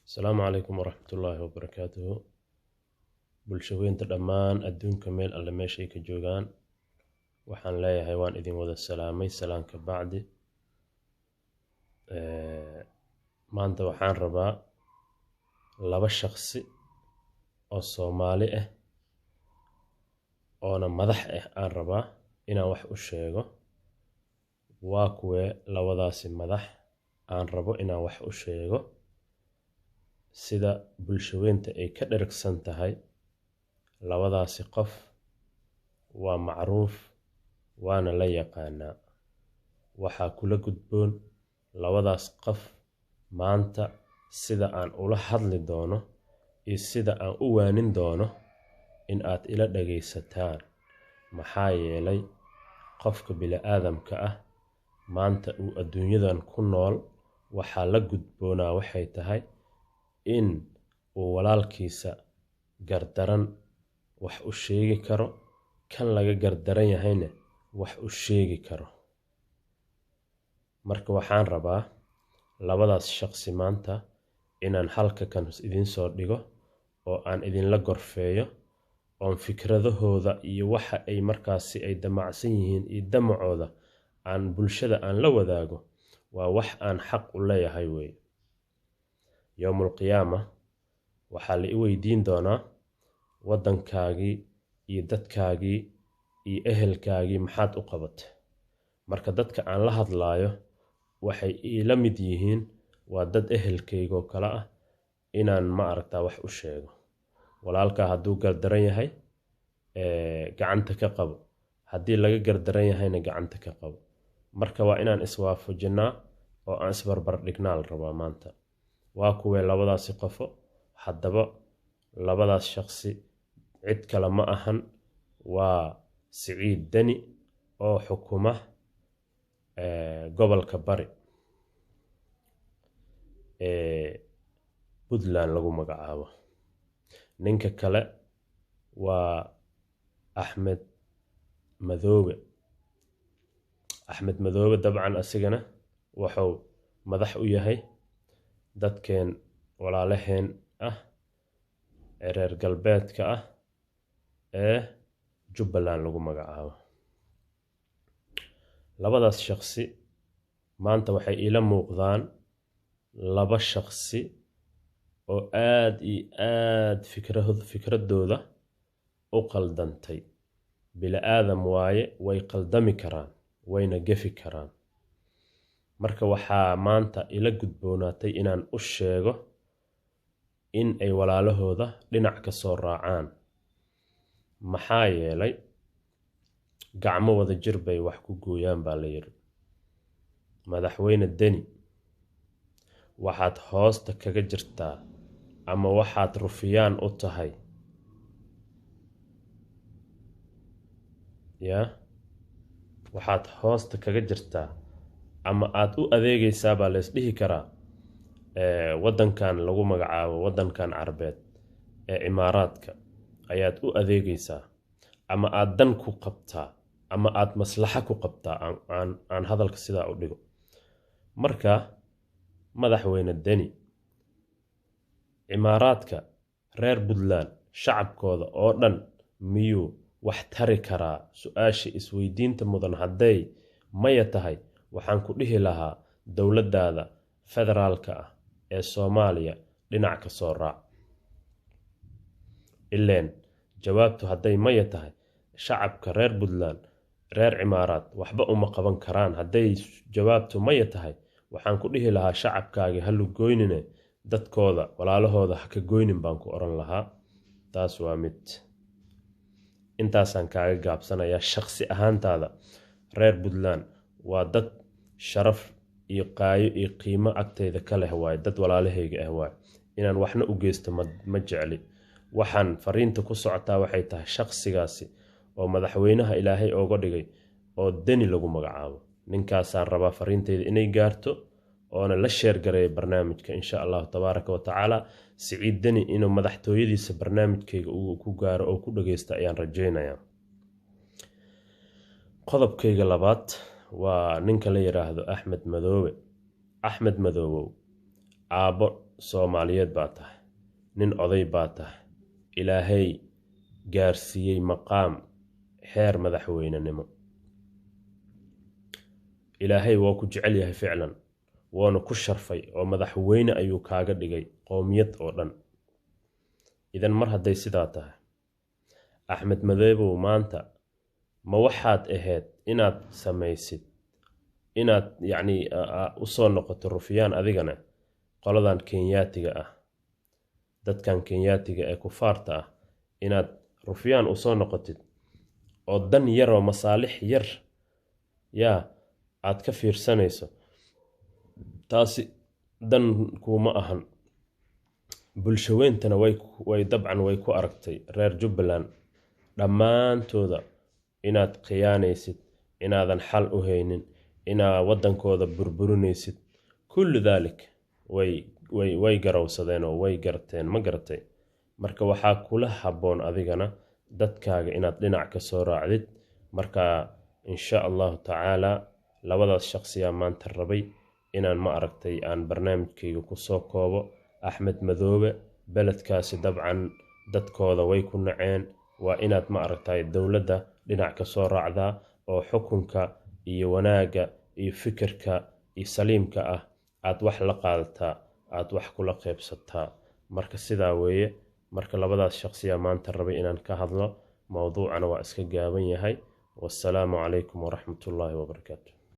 السلام عليكم ورحمة الله وبركاته. bulshaweynta dhammaan adduunka meel alle meeshay ka joogaan waxaan leeyahay waan idin wada salaamay salaanka bacdi. maanta waxaan rabaa laba shaqsi oo Soomaali ah oo madax ah aan rabaa inaan wax u sheego. waa kuwe labadaasi madax aan rabo inaan wax u sheego sida bulshaweynta ay ka dhergsan tahay. labadaasi qof waa macruuf waana la yaqaanaa. waxaa kula gudboon labadaas qof maanta sida aan ula hadli doono iyo sida aan u waanin doono in aad ila dhagaysataan. maxaa yeelay qofka bini'aadamka ah maanta uu adduunyadan ku nool waxaa la gudboonaa waxay tahay in uu walaalkiisa gardaran wax u sheegi karo, kan laga gardaran yahayna wax u sheegi karo. marka waxaan rabaa labadaas shaqsi maanta inaan halka kan idin soo dhigo oo aan idinla gorfeeyo oo fikradahooda iyo waxa ay markaasi ay damacsan yihiin iyo damacooda aan bulshada aan la wadaago. waa wax aan xaq u leeyahay wey. yawmul qiyaama waxaa la i weydiin doonaa waddankaagii iyo dadkaagii iyo ehelkaagii maxaad u qabatay. marka dadka aan la hadlaayo waxay ila mid yihiin waa dad ehelkayga oo kale ah inaan ma aragtaa wax u sheego. walaalkaa hadduu gardaran yahay gacanta ka qabo, haddii laga gardaran yahayna gacanta ka qabo. marka waa inaan iswaafajinaa oo aan isbarbar dhignaa la rabaa maanta. waa kuwe labadaasi qofo haddaba labadaas shaqsi cid kale ma ahan waa Siciid Dani oo xukuma gobolka Bari Puntland lagu magacaabo. ninka kale waa Axmed Madoobe dabcan asigana wuxuu madax u yahay dadkeen walaalaheen ah ee reer galbeedka ah ee Jubbaland lagu magacaabo. labadaas shaqsi maanta waxay ila muuqdaan laba shaqsi oo aad iyo aad fikradooda u qaldantay. bini'aadam waaye way qaldami karaan wayna gafi karaan. marka waxaa maanta ila gudboonaatay inaan u sheego in ay walaalahooda dhinac ka soo raacaan. maxaa yeelay gacmo wada jir bay wax ku gooyaan baa la yiri. madaxweyne Dani waxaad hoosta kaga jirtaa ama waxaad rufiyaan u tahay waxaad hoosta kaga jirtaa ama aad u adeegaysaa baa la isdhihi karaa waddankan lagu magacaabo waddankan Carbeed ee Imaaraadka ayaad u adeegaysaa ama aad dan ku qabtaa ama aad maslaxa ku qabtaa. aan hadalka sidaa u dhigo. marka madaxweyne Dani Imaaraadka reer Puntland shacabkooda oo dhan miyuu wax tari karaa? su-aasha isweydiinta mudan hadday maya tahay waxaan ku dhihi lahaa dowladdaada federaalka ah ee Soomaaliya dhinac ka soo raac. ileen jawaabtu hadday maya tahay shacabka reer Puntland reer Imaaraad waxba uma qaban karaan. hadday jawaabtu maya tahay waxaan ku dhihi lahaa shacabkaagi ha lugoynine dadkooda walaalahooda ha ka goynin baan ku oran lahaa. taas waa mid. intaasaan kaaga gaabsanayaa shaqsi ahaantaada. reer Puntland waa dad sharaf iyo qaayo iyo qiimo agteyda ka leh waaye. dad walaalahayga ah waaye. inaan waxna u geysto ma jecli. waxaan fariinta ku socotaa waxay tahay shaqsigaasi oo madaxweynaha ilaahay ooga dhigay oo Dani lagu magacaabo. ninkaasaan rabaa fariinteyda inay gaarto oona la sheer gareeyo barnaamijka insha allahu tabaaraka wa tacaala. Siciid Dani inuu madaxtooyadiisa barnaamijkayga uu ku gaaro oo ku dhageysta ayaan rajeynayaa. qodobkayga labaad waa ninka la yiraahdo Axmed Madoobe. Axmed Madoobe aabo Soomaaliyeed baa tahay, nin oday baa tahay, ilaahay gaarsiiyey maqaam heer madaxweynenimo. ilaahay waa ku jecel yahay ficlan, waana ku sharfay oo madaxweyne ayuu kaaga dhigay qowmiyad oo dhan. idan mar hadday sidaa tahay, Axmed Madoobe maanta ma waxaad ahayd inaad samaysid, inaad yacni u soo noqoto rufyaan adigana qoladan Kenyaatiga ah, dadkan Kenyaatiga ee kufaarta ah, inaad rufyaan u soo noqotid oo dan yar oo masaalix yar yaa aad ka fiirsanayso. taasi dan kuma ahan. bulshaweyntana way dabcan way ku aragtay reer Jubbaland dhammaantooda inaad khiyaanaysid, inaadan xal u haynin, inaa waddankooda burburinaysid. kullu daalik way garowsadeen oo way garteen, ma garatay. marka waxaa kula habboon adigana dadkaaga inaad dhinac ka soo raacdid. marka insha allahu tacaala labadaas shaqsiyaa maanta rabay inaan ma aragtay aan barnaamijkayga ku soo koobo. Axmed Madoobe beledkaasi dabcan dadkooda way ku naceen. waa inaad ma aragtay dowladda dhinac ka soo raacdaa oo xukunka iyo wanaagga iyo fikirka iyo saliimka ah aad wax la qaadataa, aad wax kula qaybsataa. marka sidaa weeye. marka labadaas shaqsiyaa maanta rabay inaan ka hadlo. mowduucana waa iska gaaban yahay. wassalaamu calaykum waraxmatullaahi wabarakaatu.